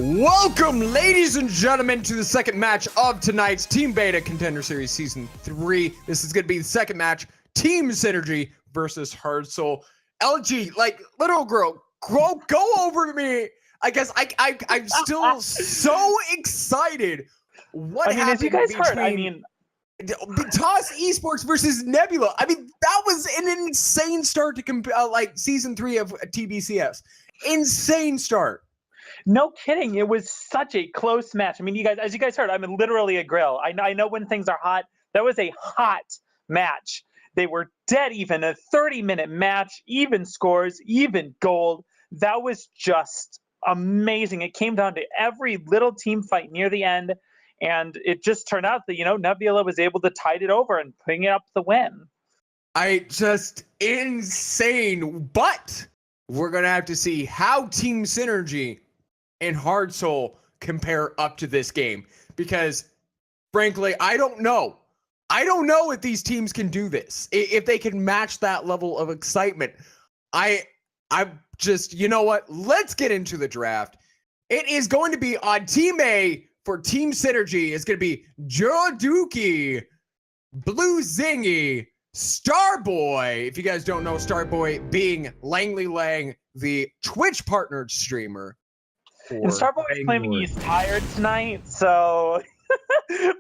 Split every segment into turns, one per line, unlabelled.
Welcome, ladies and gentlemen, to the second match of tonight's Team Beta Contender Series Season 3. This is going to be the second match, Team Synergy versus Hardsoul. LG, like, little girl, go over to me. I guess I'm still so excited. What happened
as you guys
between
heard,
Toss Esports versus Nebula? I mean, that was an insane start to like Season 3 of TBCS. Insane start.
No kidding. It was such a close match. I mean, you guys, as you guys heard, I'm literally a grill. I know when things are hot. That was a hot match. They were dead even. A 30-minute match, even scores, even gold. That was just amazing. It came down to every little team fight near the end, and it just turned out that, Nebula was able to tide it over and bring up the win.
Insane. But we're going to have to see how Team Synergy and Hardsoul compare up to this game, because frankly, I don't know if these teams can do this, if they can match that level of excitement. I'm just, you know what? Let's get into the draft. It is going to be on Team A for Team Synergy. It's going to be Joduki, Blue Zingy, Starboy. If you guys don't know, Starboy being Langley Lang, the Twitch partnered streamer.
And Starboy is claiming he's tired tonight, so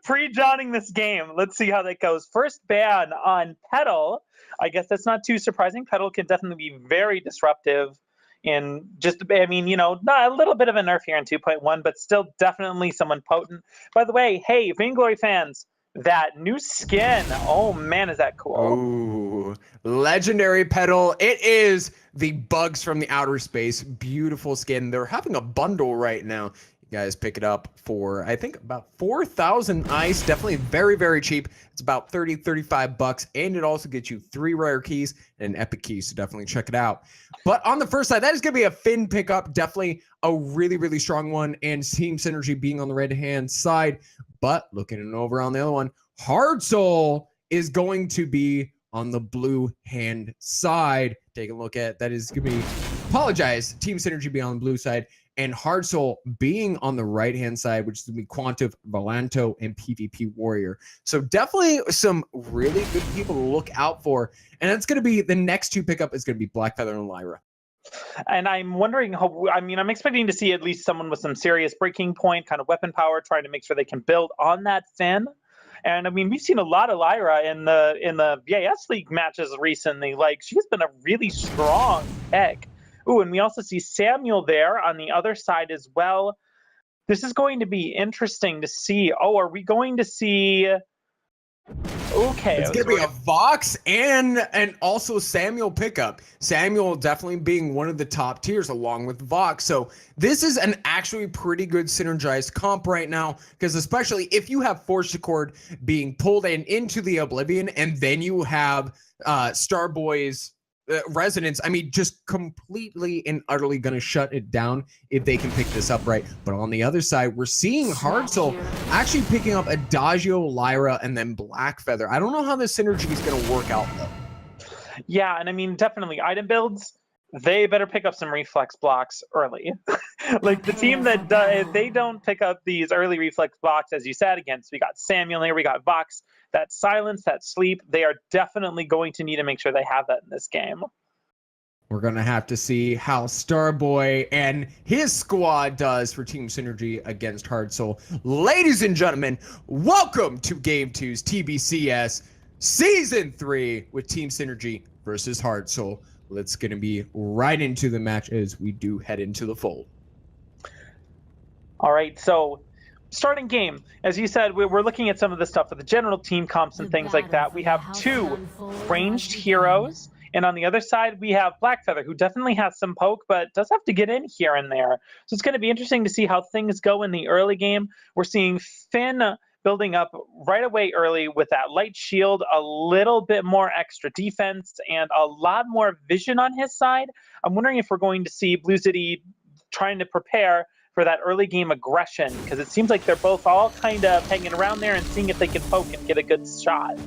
pre-joining this game. Let's see how that goes. First ban on Petal. I guess that's not too surprising. Petal can definitely be very disruptive in just, not a little bit of a nerf here in 2.1, but still definitely someone potent. By the way, hey, Vainglory fans, that new skin, oh man, is that cool.
Ooh, legendary Petal. It is the Bugs from the Outer Space. Beautiful skin. They're having a bundle right now. You guys pick it up for, I think, about 4,000 ice. Definitely very, very cheap. It's about 30, 35 bucks. And it also gets you 3 rare keys and an epic key. So definitely check it out. But on the first side, that is going to be a Finn pickup. Definitely a really, really strong one. And Team Synergy being on the right-hand side. But looking over on the other one, Hardsoul is going to be on the blue hand side. Take a look at that. Is going to be, Team Synergy being on the blue side, and Hardsoul being on the right hand side, which is going to be Quantive, Volanto, and PvP Warrior. So definitely some really good people to look out for. And that's going to be the next 2 pickup is going to be Blackfeather and Lyra.
And I'm wondering I'm expecting to see at least someone with some serious breaking point, kind of weapon power, trying to make sure they can build on that Finn. And we've seen a lot of Lyra in the VAS League matches recently. Like, she's been a really strong pick. Ooh, and we also see Samuel there on the other side as well. This is going to be interesting to see. Oh, are we going to see? Okay,
it's going to be a Vox and also Samuel pickup. Samuel definitely being one of the top tiers along with Vox. So this is an actually pretty good synergized comp right now, because especially if you have Force Accord being pulled into the Oblivion, and then you have Starboy's Resonance, just completely and utterly going to shut it down if they can pick this up right. But on the other side, we're seeing Hardsoul actually picking up Adagio, Lyra, and then Blackfeather. I don't know how this synergy is going to work out, though.
Yeah, and definitely item builds, they better pick up some reflex blocks early. Like the team that they don't pick up these early reflex blocks, as you said, against, we got Samuel here, we got Vox, that silence, that sleep, they are definitely going to need to make sure they have that in this game.
We're going to have to see how Starboy and his squad does for Team Synergy against Hardsoul. Ladies and gentlemen, welcome to Game 2's TBCS Season 3 with Team Synergy versus Hardsoul. Let's going to be right into the match as we do head into the fold.
All right, so starting game, as you said, we're looking at some of the stuff with the general team comps and things like that. We have 2 ranged heroes, and on the other side, we have Blackfeather, who definitely has some poke, but does have to get in here and there. So it's going to be interesting to see how things go in the early game. We're seeing Finn building up right away early with that light shield, a little bit more extra defense, and a lot more vision on his side. I'm wondering if we're going to see Blue City trying to prepare for that early game aggression, because it seems like they're both all kind of hanging around there and seeing if they can poke and get a good shot.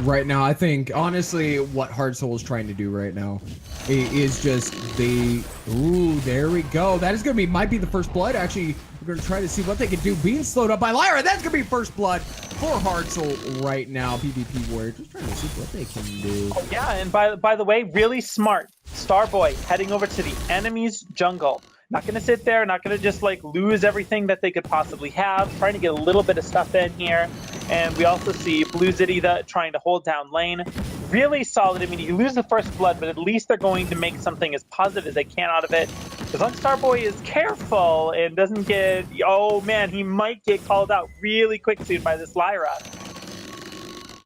right now. I think, honestly, what Hardsoul is trying to do right now is just ooh, there we go. That is going to be, might be the first blood. Actually, we're going to try to see what they can do. Being slowed up by Lyra. That's going to be first blood for Hardsoul right now. PvP Warrior just trying to see what they can do.
Oh, yeah, and by the way, really smart. Starboy heading over to the enemy's jungle. Not going to sit there, not going to just like lose everything that they could possibly have. Trying to get a little bit of stuff in here. And we also see Blue Zitty trying to hold down lane. Really solid. I mean, you lose the first blood, but at least they're going to make something as positive as they can out of it. As long as Starboy is careful and doesn't get... Oh, man, he might get called out really quick soon by this Lyra.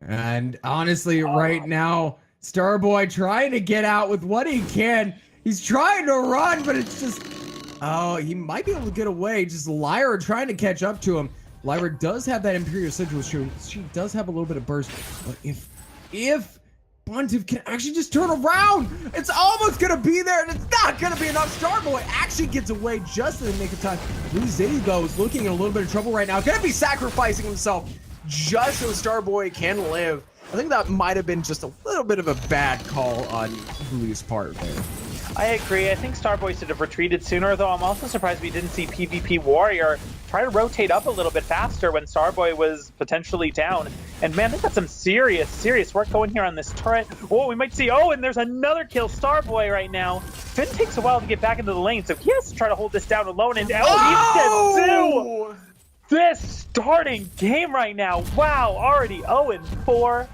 And honestly, right now, Starboy trying to get out with what he can. He's trying to run, but it's just... Oh, he might be able to get away. Just Lyra trying to catch up to him. Lyra does have that Imperial Sigil. She does have a little bit of burst. But if Pontiff can actually just turn around, it's almost going to be there, and it's not going to be enough. Starboy actually gets away just in the nick of time. Blue Zitty, though, is looking in a little bit of trouble right now. Going to be sacrificing himself just so Starboy can live. I think that might have been just a little bit of a bad call on Blue's part there.
I agree. I think Starboy should have retreated sooner, though I'm also surprised we didn't see PvP Warrior try to rotate up a little bit faster when Starboy was potentially down. And man, they've got some serious work going here on this turret. Oh, we might see, oh, and there's another kill Starboy right now. Finn takes a while to get back into the lane, so he has to try to hold this down alone. And he's dead too! This starting game right now, wow, already 0-4.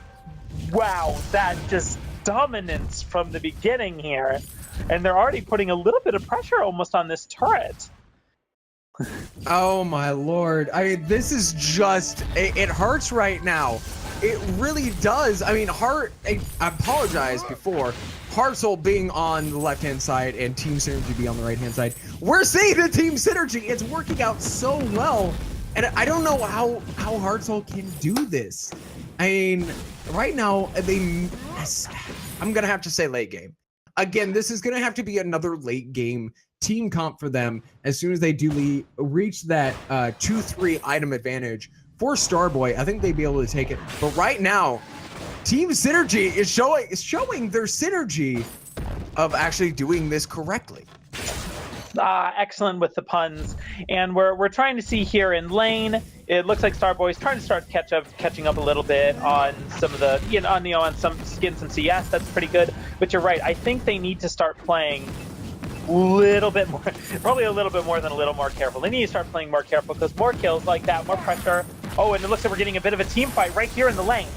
Wow, that just dominance from the beginning here. And they're already putting a little bit of pressure almost on this turret.
Oh my lord. I mean, this is just, it hurts right now. It really does. I mean, I apologize before. Hardsoul being on the left-hand side and Team Synergy being on the right-hand side. We're seeing the Team Synergy. It's working out so well. And I don't know how Hardsoul can do this. I mean, right now, I'm going to have to say late game. Again, this is going to have to be another late game team comp for them as soon as they do reach that 2-3 item advantage for Starboy. I think they'd be able to take it. But right now, Team Synergy is showing their synergy of actually doing this correctly.
Excellent with the puns. And we're trying to see here in lane. It looks like Starboy's trying to catching up a little bit on some of the, on some skins and CS. That's pretty good. But you're right. I think they need to start playing a little bit more, probably a little bit more than a little more careful. They need to start playing more careful because more kills like that, more pressure. Oh, and it looks like we're getting a bit of a team fight right here in the lane.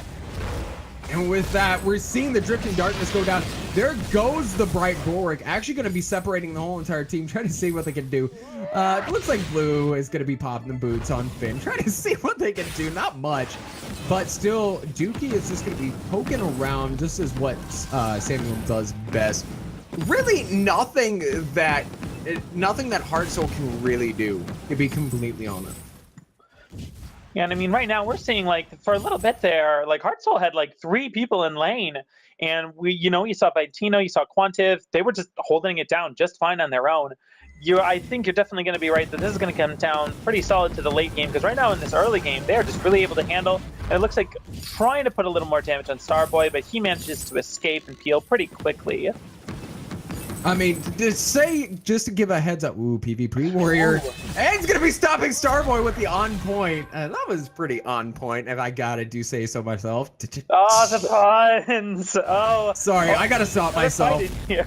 And with that, we're seeing the Drifting Darkness go down. There goes the Bright Bulwark. Actually going to be separating the whole entire team, trying to see what they can do. It looks like Blue is going to be popping the boots on Finn, trying to see what they can do. Not much, but still, Dookie is just going to be poking around just as what Samuel does best. Really nothing that Hardsoul can really do, to be completely honest.
Yeah, and I mean, right now we're seeing, like, for a little bit there, like, Hardsoul had, like, 3 people in lane. And you saw Vitino, you saw Quantiv. They were just holding it down just fine on their own. I think you're definitely going to be right that this is going to come down pretty solid to the late game. Because right now in this early game, they're just really able to handle. And it looks like trying to put a little more damage on Starboy, but he manages to escape and peel pretty quickly.
I mean, just to give a heads up, ooh, PvP Warrior, and he's gonna be stopping Starboy with the on point. That was pretty on point, if I gotta say so myself.
Oh, the puns! Oh,
sorry, I gotta stop myself.
Here.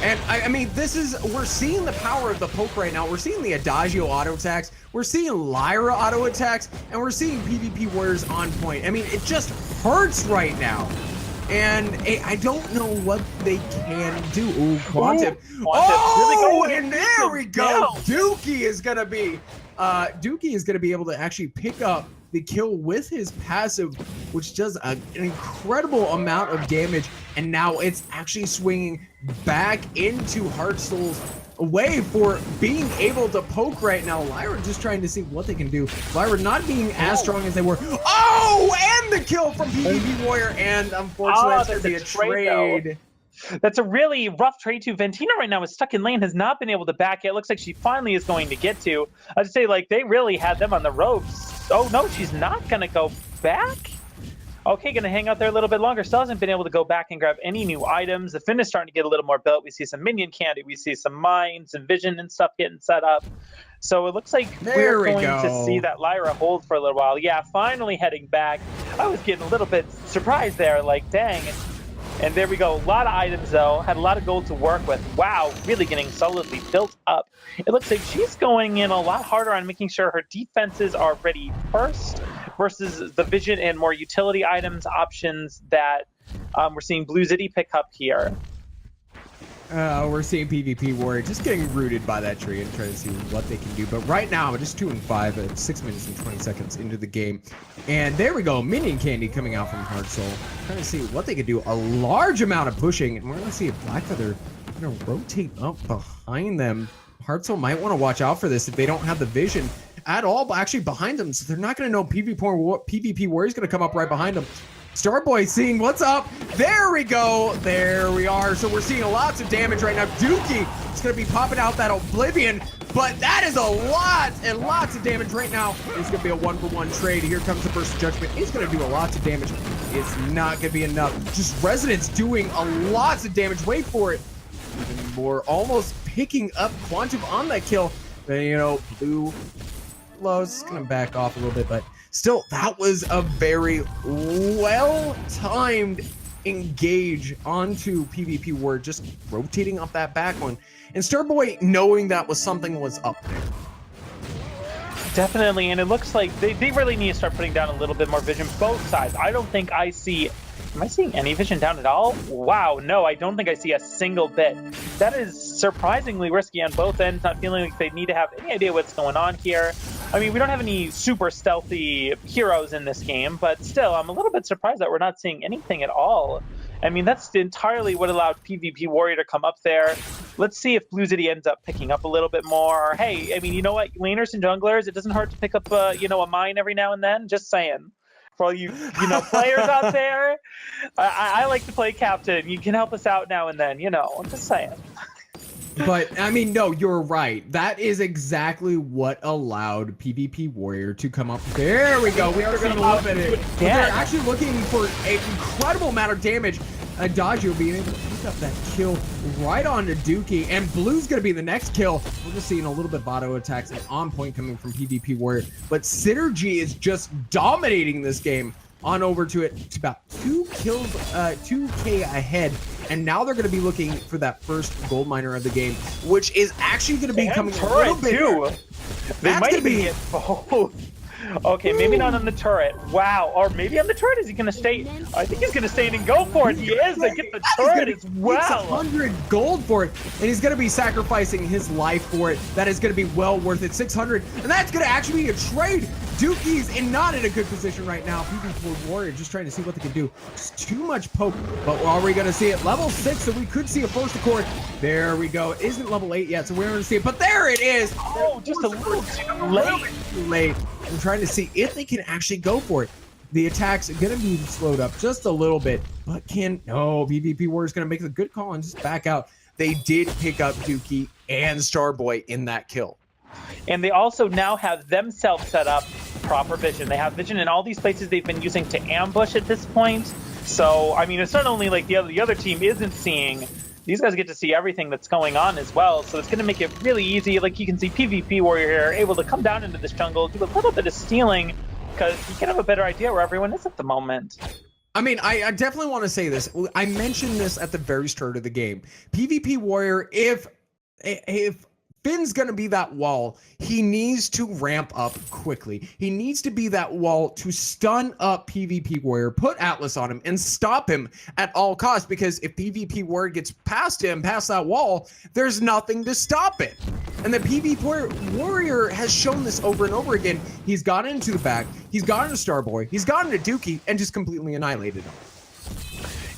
And I mean, we're seeing the power of the poke right now. We're seeing the Adagio auto attacks. We're seeing Lyra auto attacks, and we're seeing PvP Warriors on point. I mean, it just hurts right now. And I don't know what they can do. Ooh, Quantum. Oh, really and there we go. Dookie is gonna be able to actually pick up the kill with his passive, which does an incredible amount of damage. And now it's actually swinging back into Hardsoul's way for being able to poke right now. Lyra just trying to see what they can do. Lyra not being as strong as they were. Oh, and the kill from PvP Warrior, and unfortunately that's going to be a trade.
That's a really rough trade too. Ventina right now is stuck in lane, has not been able to back it. It looks like she finally is going to get to. I'd say, like, they really had them on the ropes. Oh no, she's not going to go back. Okay, gonna hang out there a little bit longer. Still hasn't been able to go back and grab any new items. The Finn is starting to get a little more built. We see some minion candy, we see some mines and vision and stuff getting set up. So it looks like we're going to see that Lyra hold for a little while. Yeah, finally heading back. I was getting a little bit surprised there, like dang. And there we go. A lot of items though. Had a lot of gold to work with. Wow, really getting solidly built up. It looks like she's going in a lot harder on making sure her defenses are ready first versus the vision and more utility items options that we're seeing Blue Zitty pick up here.
We're seeing PvP Warrior just getting rooted by that tree and trying to see what they can do. But right now, we're just 2 and 5 at 6 minutes and 20 seconds into the game. And there we go, minion candy coming out from Hardsoul. Trying to see what they can do. A large amount of pushing. And we're going to see a Blackfeather going to rotate up behind them. Hardsoul might want to watch out for this if they don't have the vision at all, but actually behind them. So they're not going to know PvP Warrior is going to come up right behind them. Starboy seeing what's up. There we go. There we are. So we're seeing lots of damage right now. Dookie is going to be popping out that Oblivion, but that is a lot and lots of damage right now. It's going to be a 1-for-1 trade. Here comes the Burst of Judgment. It's going to do a lot of damage. It's not going to be enough. Just Resonance doing a lots of damage. Wait for it. Even more, almost picking up Quantum on that kill. Then, you know, Blue Lowe's going to back off a little bit, but still, that was a very well-timed engage onto PvP Warrior, just rotating up that back one. And Starboy knowing that something was up there.
Definitely, and it looks like they really need to start putting down a little bit more vision both sides. I don't think I see... Am I seeing any vision down at all? Wow, no, I don't think I see a single bit. That is surprisingly risky on both ends, not feeling like they need to have any idea what's going on here. I mean, we don't have any super stealthy heroes in this game, but still, I'm a little bit surprised that we're not seeing anything at all. I mean, that's entirely what allowed PvP Warrior to come up there. Let's see if Blue Zitty ends up picking up a little bit more. Hey, I mean, you know what? Laners and junglers, it doesn't hurt to pick up, you know, a mine every now and then. Just saying. For all you know, players out there, I like to play captain. You can help us out now and then, you know. I'm just saying.
But, I mean, no, you're right. That is exactly what allowed PvP Warrior to come up. There we go. We are going to look at it. They're actually looking for an incredible amount of damage. Adagio being able to pick up that kill right onto Dookie. And Blue's going to be the next kill. We're just seeing a little bit of auto attacks and on point coming from PvP Warrior. But Synergy is just dominating this game. On over to it. It's about 2 kills, 2K ahead. And now they're going to be looking for that first gold miner of the game, which is actually going to be coming a little bit too.
They might be get both. Okay, maybe not on the turret. Wow. Or maybe on the turret. Is he going to stay? I think he's going to stay in and go for it. He is. They get the turret as well.
100 gold for it. And he's going to be sacrificing his life for it. That is going to be well worth it. 600. And that's going to actually be a trade. Dookie's not in a good position right now. PvP Warrior just trying to see what they can do. Just too much poke. But we're already going to see it. Level 6, so we could see a first accord. There we go. It isn't level 8 yet, so we're going to see it. But there it is.
Oh, just a little too late.
I'm trying to see if they can actually go for it. The attack's going to be slowed up just a little bit. But PvP Warrior's going to make a good call and just back out. They did pick up Dookie and Starboy in that kill.
And they also now have themselves set up proper vision. They have vision in all these places they've been using to ambush at this point. So, I mean, it's not only like the other team isn't seeing, these guys get to see everything that's going on as well. So it's going to make it really easy. Like you can see PvP Warrior here able to come down into this jungle, do a little bit of stealing, because you can have a better idea where everyone is at the moment.
I mean, I definitely want to say this. I mentioned this at the very start of the game. PvP Warrior, if Finn's going to be that wall, he needs to ramp up quickly. He needs to be that wall to stun up PvP Warrior, put Atlas on him, and stop him at all costs. Because if PvP Warrior gets past him, past that wall, there's nothing to stop it. And the PvP Warrior has shown this over and over again. He's gotten into the back, he's gotten to Starboy, he's gotten to Dookie, and just completely annihilated him.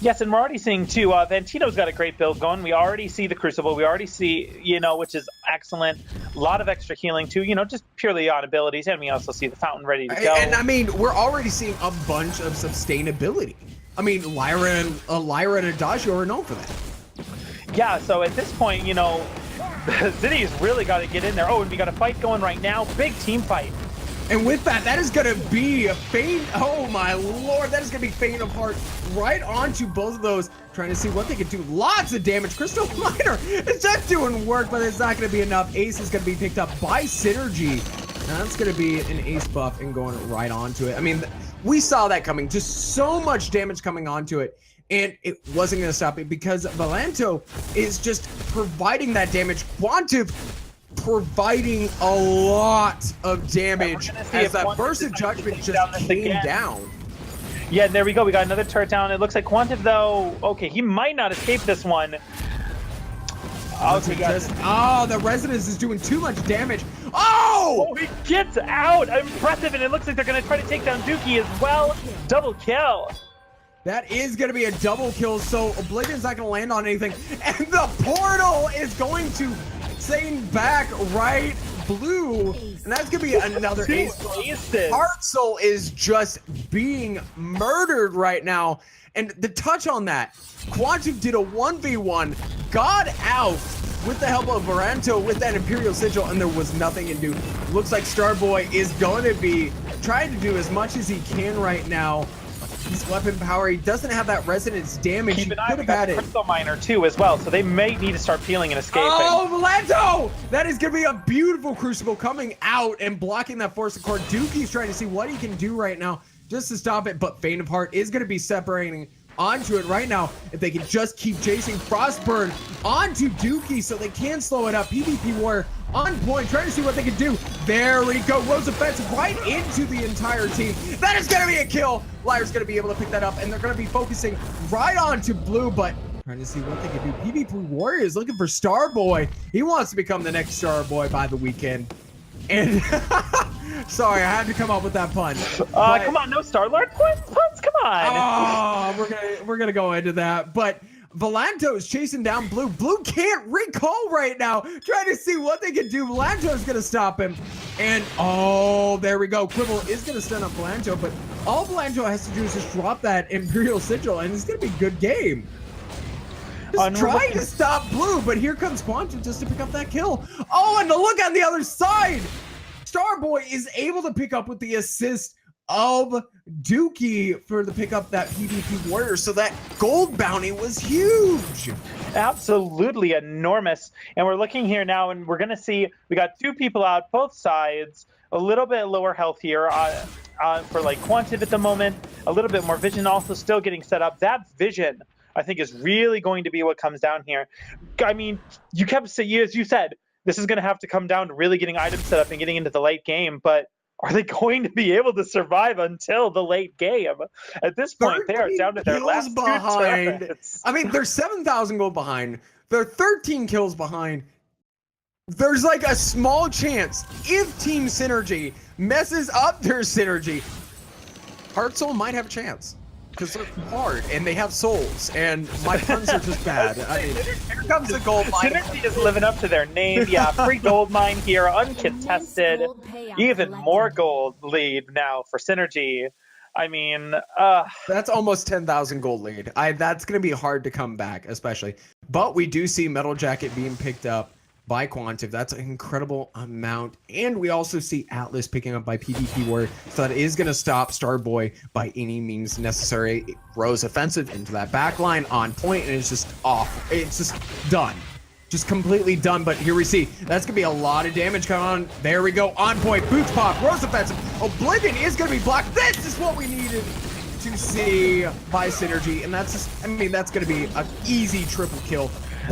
Yes, and we're already seeing, too, Vantino's got a great build going. We already see the Crucible. We already see, you know, which is excellent. A lot of extra healing, too, you know, just purely on abilities. And we also see the Fountain ready to go.
And, I mean, we're already seeing a bunch of sustainability. I mean, Lyra and Adagio are known for that.
Yeah, so at this point, you know, Zitty's really got to get in there. Oh, and we got a fight going right now. Big team fight.
And with that, that is going to be a feint. Oh my lord, that is going to be feint of heart right onto both of those. Trying to see what they can do. Lots of damage. Crystal Miner is just doing work, but it's not going to be enough. Ace is going to be picked up by Synergy. Now that's going to be an ace buff and going right onto it. I mean, we saw that coming. Just so much damage coming onto it. And it wasn't going to stop it because Valanto is just providing that damage. Quantive providing a lot of damage as that burst of judgment just came down.
Yeah, there we go. We got another turret down. It looks like Quantive, though, okay, he might not escape this one.
Okay, the Resonance is doing too much damage. Oh!
He gets out! Impressive, and it looks like they're going to try to take down Dookie as well. Double kill.
That is going to be a double kill, so Oblivion's not going to land on anything. And the portal is going to send back right blue. And that's going to be another ace. Hardsoul is just being murdered right now. And the touch on that, Quantum did a 1v1, got out with the help of Varanto with that Imperial Sigil, and there was nothing to do. Looks like Starboy is going to be trying to do as much as he can right now. His weapon power, he doesn't have that resonance damage.
Keep an eye on that Crystal Miner too as well, so they may need to start peeling and escaping.
Oh, Valanto! That is going to be a beautiful Crucible coming out and blocking that Force of Core. Dookie's trying to see what he can do right now just to stop it, but Feint of Heart is going to be separating onto it right now. If they can just keep chasing Frostburn onto Dookie so they can slow it up. PvP Warrior on point, trying to see what they can do. There we go. Rose offensive right into the entire team. That is going to be a kill. Liar's going to be able to pick that up, and they're going to be focusing right onto blue, but trying to see what they can do. PvP Warrior is looking for Starboy. He wants to become the next Starboy by the weekend. And sorry, I had to come up with that pun.
Come on, no Star-Lord puns? Come on.
Oh, we're gonna go into that, but Valanto is chasing down blue. Blue can't recall right now, trying to see what they can do. Valanto is gonna stop him, and oh, there we go. Quibble is gonna stun up Valanto, but all Valanto has to do is just drop that Imperial Sigil, and it's gonna be a good game. Just trying to stop blue, but here comes Quantum just to pick up that kill. Oh, and the look on the other side. Starboy is able to pick up with the assist of Dookie for the pick up that PvP Warrior. So that gold bounty was huge.
Absolutely enormous. And we're looking here now, and we're going to see we got two people out, both sides, a little bit lower health here for like Quantive at the moment, a little bit more vision also still getting set up. That vision, I think, is really going to be what comes down here. I mean, you kept saying, as you said, this is going to have to come down to really getting items set up and getting into the late game, but are they going to be able to survive until the late game? At this point, they are down to their last behind. 2 turrets.
I mean, they're 7,000 gold behind. They're 13 kills behind. There's like a small chance if Team Synergy messes up their synergy, Hardsoul might have a chance. Because they're hard and they have souls, and my puns are just bad. I mean, here comes the gold mine.
Synergy is living up to their name. Yeah, free gold mine here, uncontested. Even more gold lead now for Synergy. I mean,
that's almost 10,000 gold lead. That's going to be hard to come back, especially. But we do see Metal Jacket being picked up by Quantive. That's an incredible amount. And we also see Atlas picking up by PvP Warrior. So that is going to stop Starboy by any means necessary. Rose offensive into that back line on point, and it's just off. It's just done. Just completely done. But here we see that's going to be a lot of damage coming on. There we go. On point. Boots pop. Rose offensive. Oblivion is going to be blocked. This is what we needed to see by Synergy. And that's just, I mean, that's going to be an easy triple kill.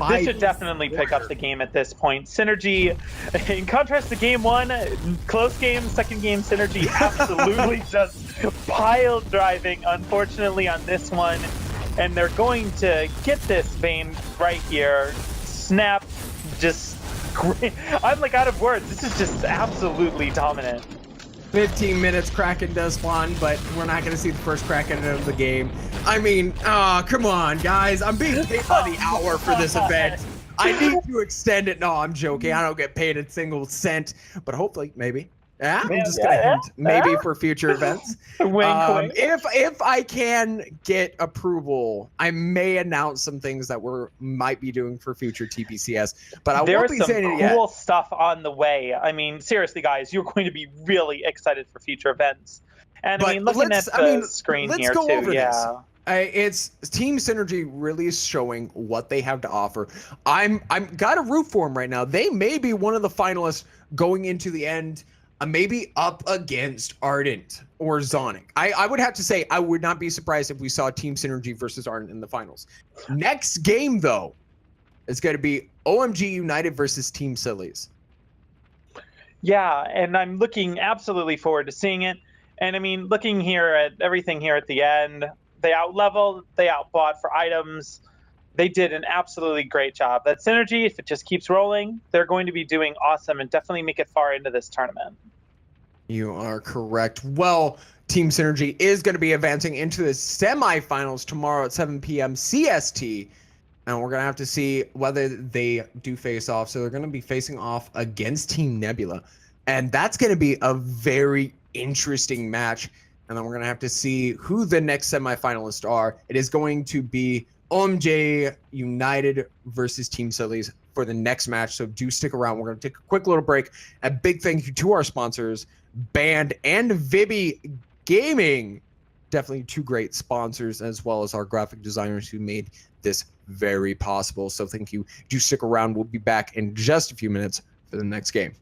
This should definitely pick up the game at this point. Synergy, in contrast to game one, close game, second game, Synergy absolutely just pile driving, unfortunately, on this one. And they're going to get this vein right here. Snap, just great. I'm like out of words. This is just absolutely dominant.
15 minutes, Kraken does spawn, but we're not going to see the first Kraken of the game. I mean, come on, guys. I'm being paid by the hour for this event. I need to extend it. No, I'm joking. I don't get paid a single cent, but hopefully, maybe Yeah, I'm
Yeah,
just gonna
yeah,
hint maybe
yeah.
for future events.
Wink, wink.
If I can get approval, I may announce some things that might be doing for future TBCS, but I
There
won't
is
be
some
saying it yet.
cool stuff on the way. I mean, seriously, guys, you're going to be really excited for future events. And I
But
mean, looking at the screen
let's
here
go
too,
over this.
yeah.
It's Team Synergy really is showing what they have to offer. I'm got a root for them right now. They may be one of the finalists going into the end, maybe up against Ardent or Zonic. I would have to say I would not be surprised if we saw Team Synergy versus Ardent in the finals. Next game though is going to be OMG United versus Team Sillies.
Yeah, and I'm looking absolutely forward to seeing it. And I mean, looking here at everything here at the end, they outleveled, they outbought for items. They did an absolutely great job. That synergy, if it just keeps rolling, they're going to be doing awesome and definitely make it far into this tournament.
You are correct. Well, Team Synergy is going to be advancing into the semifinals tomorrow at 7 p.m. CST. And we're going to have to see whether they do face off. So they're going to be facing off against Team Nebula. And that's going to be a very interesting match. And then we're going to have to see who the next semifinalists are. It is going to be OMJ United versus Team Sillies for the next match. So do stick around. We're going to take a quick little break. A big thank you to our sponsors, Band and Vibi Gaming. Definitely two great sponsors, as well as our graphic designers who made this very possible. So thank you. Do stick around. We'll be back in just a few minutes for the next game.